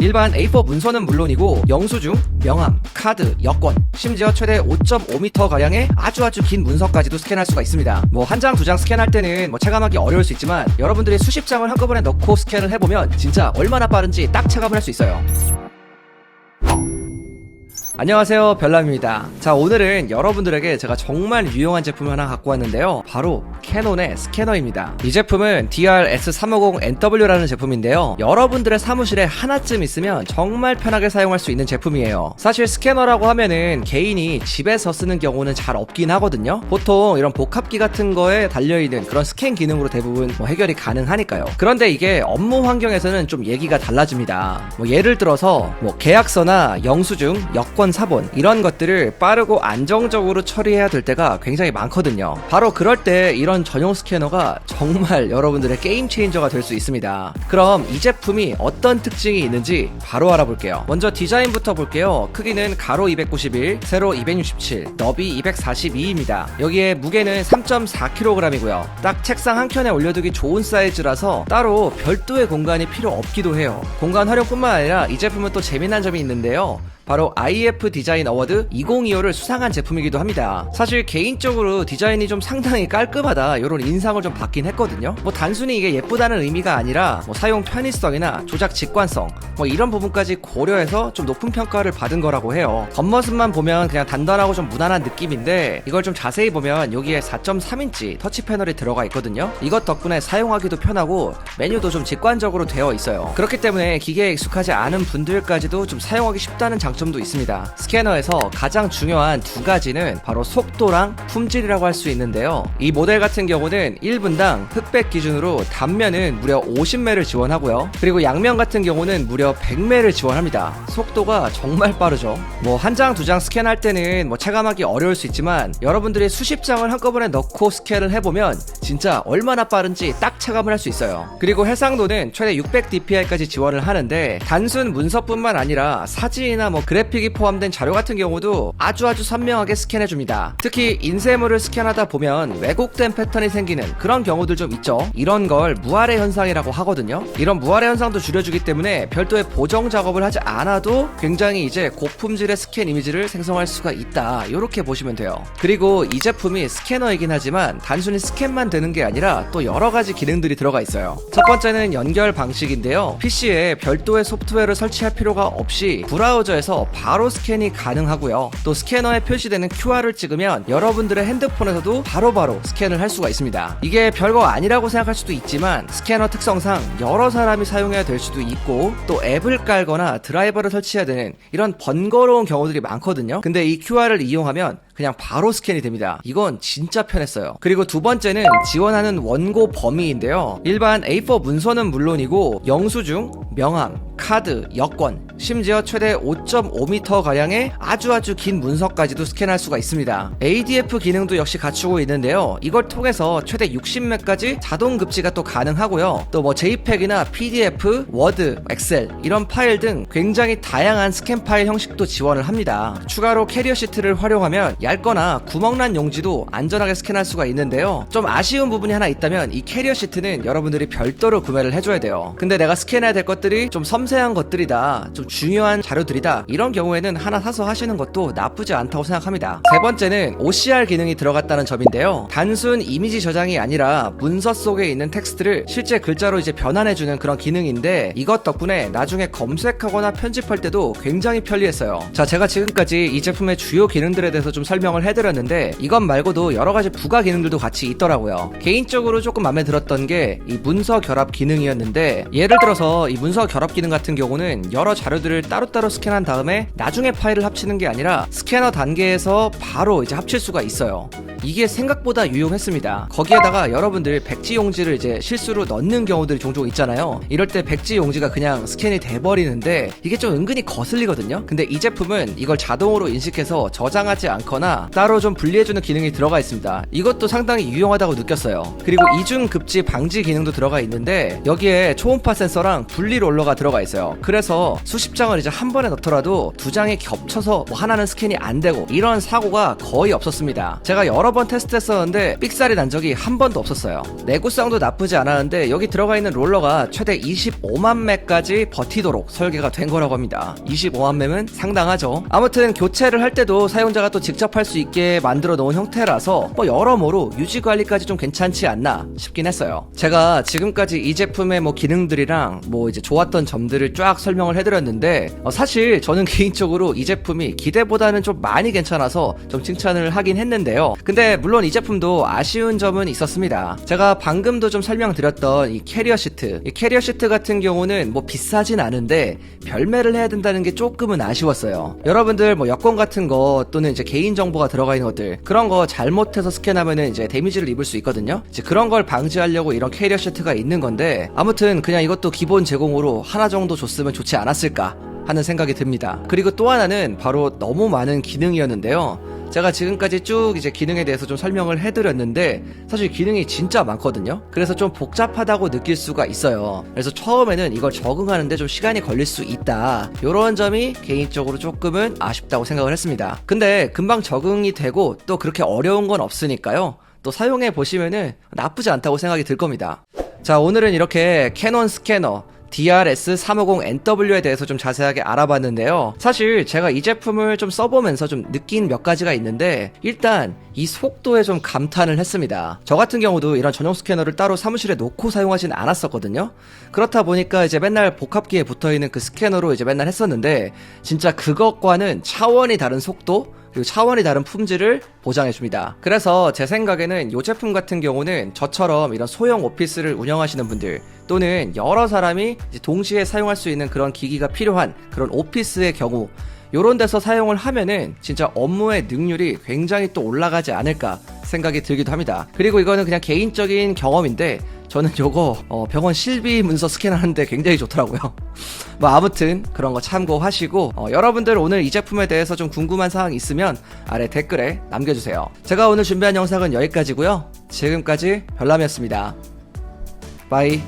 일반 A4 문서는 물론이고 영수증, 명함, 카드, 여권, 심지어 최대 5.5m가량의 아주 긴 문서까지도 스캔할 수가 있습니다. 뭐 한 장, 두 장 스캔할 때는 뭐 체감하기 어려울 수 있지만 여러분들이 수십 장을 한꺼번에 넣고 스캔을 해보면 진짜 얼마나 빠른지 딱 체감을 할 수 있어요. 안녕하세요, 별남입니다. 자, 오늘은 여러분들에게 제가 정말 유용한 제품을 하나 갖고 왔는데요, 바로 캐논의 스캐너입니다. 이 제품은 DRS350NW라는 제품인데요, 여러분들의 사무실에 하나쯤 있으면 정말 편하게 사용할 수 있는 제품이에요. 사실 스캐너라고 하면은 개인이 집에서 쓰는 경우는 잘 없긴 하거든요. 보통 이런 복합기 같은 거에 달려있는 그런 스캔 기능으로 대부분 해결이 가능하니까요. 그런데 이게 업무 환경에서는 좀 얘기가 달라집니다. 예를 들어서 계약서나 영수증, 여권 사본 이런 것들을 빠르고 안정적으로 처리해야 될 때가 굉장히 많거든요. 바로 그럴 때 이런 전용 스캐너가 정말 여러분들의 게임 체인저가 될 수 있습니다. 그럼 이 제품이 어떤 특징이 있는지 바로 알아볼게요. 먼저 디자인부터 볼게요. 크기는 가로 291, 세로 267, 너비 242입니다. 여기에 무게는 3.4kg이고요. 딱 책상 한 켠에 올려두기 좋은 사이즈라서 따로 별도의 공간이 필요 없기도 해요. 공간 활용뿐만 아니라 이 제품은 또 재미난 점이 있는데요, 바로 IF 디자인 어워드 2025를 수상한 제품이기도 합니다. 사실 개인적으로 디자인이 좀 상당히 깔끔하다 이런 인상을 좀 받긴 했거든요. 단순히 이게 예쁘다는 의미가 아니라 사용 편의성이나 조작 직관성 이런 부분까지 고려해서 좀 높은 평가를 받은 거라고 해요. 겉모습만 보면 그냥 단단하고 좀 무난한 느낌인데 이걸 좀 자세히 보면 여기에 4.3인치 터치 패널이 들어가 있거든요. 이것 덕분에 사용하기도 편하고 메뉴도 좀 직관적으로 되어 있어요. 그렇기 때문에 기계에 익숙하지 않은 분들까지도 좀 사용하기 쉽다는 장점도 있습니다. 스캐너에서 가장 중요한 두 가지는 바로 속도랑 품질이라고 할 수 있는데요, 이 모델 같은 경우는 1분당 흑백 기준으로 단면은 무려 50매를 지원하고요, 그리고 양면 같은 경우는 무려 100매를 지원합니다. 속도가 정말 빠르죠. 한 장, 두 장 스캔할 때는 체감하기 어려울 수 있지만 여러분들이 수십 장을 한꺼번에 넣고 스캔을 해보면 진짜 얼마나 빠른지 딱 체감을 할 수 있어요. 그리고 해상도는 최대 600dpi까지 지원을 하는데 단순 문서뿐만 아니라 사진이나 그래픽이 포함된 자료 같은 경우도 아주 선명하게 스캔해줍니다. 특히 인쇄물을 스캔하다 보면 왜곡된 패턴이 생기는 그런 경우들 좀 있죠. 이런 걸 무활의 현상이라고 하거든요. 이런 무활의 현상도 줄여주기 때문에 별도의 보정 작업을 하지 않아도 굉장히 이제 고품질의 스캔 이미지를 생성할 수가 있다, 이렇게 보시면 돼요. 그리고 이 제품이 스캐너이긴 하지만 단순히 스캔만 되는 게 아니라 또 여러가지 기능들이 들어가 있어요. 첫 번째는 연결 방식인데요, PC에 별도의 소프트웨어를 설치할 필요가 없이 브라우저에서 바로 스캔이 가능하고요. 또 스캐너에 표시되는 QR을 찍으면 여러분들의 핸드폰에서도 바로바로 스캔을 할 수가 있습니다. 이게 별거 아니라고 생각할 수도 있지만 스캐너 특성상 여러 사람이 사용해야 될 수도 있고 또 앱을 깔거나 드라이버를 설치해야 되는 이런 번거로운 경우들이 많거든요. 근데 이 QR을 이용하면 그냥 바로 스캔이 됩니다. 이건 진짜 편했어요. 그리고 두 번째는 지원하는 원고 범위인데요, 일반 A4 문서는 물론이고 영수증, 명함, 카드, 여권, 심지어 최대 5.5m가량의 아주 긴 문서까지도 스캔할 수가 있습니다. ADF 기능도 역시 갖추고 있는데요, 이걸 통해서 최대 60매까지 자동 급지가 또 가능하고요. 또 JPEG이나 PDF, 워드, 엑셀 이런 파일 등 굉장히 다양한 스캔 파일 형식도 지원을 합니다. 추가로 캐리어 시트를 활용하면 얇거나 구멍난 용지도 안전하게 스캔할 수가 있는데요, 좀 아쉬운 부분이 하나 있다면 이 캐리어 시트는 여러분들이 별도로 구매를 해줘야 돼요. 근데 내가 스캔해야 될 것들이 좀 섬세한 것들이다, 좀 중요한 자료들이다, 이런 경우에는 하나 사서 하시는 것도 나쁘지 않다고 생각합니다. 세 번째는 OCR 기능이 들어갔다는 점인데요, 단순 이미지 저장이 아니라 문서 속에 있는 텍스트를 실제 글자로 이제 변환해주는 그런 기능인데 이것 덕분에 나중에 검색하거나 편집할 때도 굉장히 편리했어요. 자, 제가 지금까지 이 제품의 주요 기능들에 대해서 좀 설명을 해드렸는데 이것 말고도 여러가지 부가 기능들도 같이 있더라고요. 개인적으로 조금 마음에 들었던 게 이 문서 결합 기능이었는데, 예를 들어서 이 문서 결합 기능 같은 경우는 여러 자료들을 따로따로 스캔한 다음에 나중에 파일을 합치는 게 아니라 스캐너 단계에서 바로 이제 합칠 수가 있어요. 이게 생각보다 유용했습니다. 거기에다가 여러분들 백지 용지를 이제 실수로 넣는 경우들이 종종 있잖아요. 이럴 때 백지 용지가 그냥 스캔이 돼버리는데 이게 좀 은근히 거슬리거든요. 근데 이 제품은 이걸 자동으로 인식해서 저장하지 않거나 있거나 따로 좀 분리해주는 기능이 들어가 있습니다. 이것도 상당히 유용하다고 느꼈어요. 그리고 이중급지 방지 기능도 들어가 있는데 여기에 초음파 센서랑 분리 롤러가 들어가 있어요. 그래서 수십 장을 이제 한 번에 넣더라도 두 장이 겹쳐서 뭐 하나는 스캔이 안 되고 이런 사고가 거의 없었습니다. 제가 여러 번 테스트했었는데 삑살이 난 적이 한 번도 없었어요. 내구성도 나쁘지 않았는데 여기 들어가 있는 롤러가 최대 25만 매까지 버티도록 설계가 된 거라고 합니다. 25만 매면 상당하죠. 아무튼 교체를 할 때도 사용자가 또 직접 할 수 있게 만들어 놓은 형태라서 뭐 여러모로 유지 관리까지 좀 괜찮지 않나 싶긴 했어요. 제가 지금까지 이 제품의 뭐 기능들이랑 뭐 이제 좋았던 점들을 쫙 설명을 해드렸는데 사실 저는 개인적으로 이 제품이 기대보다는 좀 많이 괜찮아서 좀 칭찬을 하긴 했는데요. 근데 물론 이 제품도 아쉬운 점은 있었습니다. 제가 방금도 좀 설명드렸던 이 캐리어 시트, 이 캐리어 시트 같은 경우는 뭐 비싸진 않은데 별매를 해야 된다는 게 조금은 아쉬웠어요. 여러분들 뭐 여권 같은 거 또는 이제 개인 정보가 들어가 있는 것들 그런 거 잘못해서 스캔하면은 이제 데미지를 입을 수 있거든요. 이제 그런 걸 방지하려고 이런 캐리어 시트가 있는 건데 아무튼 그냥 이것도 기본 제공으로 하나 정도 줬으면 좋지 않았을까 하는 생각이 듭니다. 그리고 또 하나는 바로 너무 많은 기능이었는데요. 제가 지금까지 쭉 이제 기능에 대해서 좀 설명을 해드렸는데 사실 기능이 진짜 많거든요. 그래서 좀 복잡하다고 느낄 수가 있어요. 그래서 처음에는 이걸 적응하는데 좀 시간이 걸릴 수 있다. 이런 점이 개인적으로 조금은 아쉽다고 생각을 했습니다. 근데 금방 적응이 되고 또 그렇게 어려운 건 없으니까요. 또 사용해 보시면은 나쁘지 않다고 생각이 들 겁니다. 자, 오늘은 이렇게 캐논 스캐너 DRS350NW에 대해서 좀 자세하게 알아봤는데요. 사실 제가 이 제품을 좀 써보면서 좀 느낀 몇 가지가 있는데 일단 이 속도에 좀 감탄을 했습니다. 저 같은 경우도 이런 전용 스캐너를 따로 사무실에 놓고 사용하진 않았었거든요. 그렇다 보니까 이제 맨날 복합기에 붙어있는 그 스캐너로 이제 맨날 했었는데 진짜 그것과는 차원이 다른 속도 그리고 차원이 다른 품질을 보장해줍니다. 그래서 제 생각에는 이 제품 같은 경우는 저처럼 이런 소형 오피스를 운영하시는 분들 또는 여러 사람이 이제 동시에 사용할 수 있는 그런 기기가 필요한 그런 오피스의 경우 요런 데서 사용을 하면은 진짜 업무의 능률이 굉장히 또 올라가지 않을까 생각이 들기도 합니다. 그리고 이거는 그냥 개인적인 경험인데 저는 요거 병원 실비 문서 스캔하는데 굉장히 좋더라고요. 뭐 아무튼 그런 거 참고하시고 여러분들 오늘 이 제품에 대해서 좀 궁금한 사항 있으면 아래 댓글에 남겨주세요. 제가 오늘 준비한 영상은 여기까지고요. 지금까지 별남이었습니다. 바이.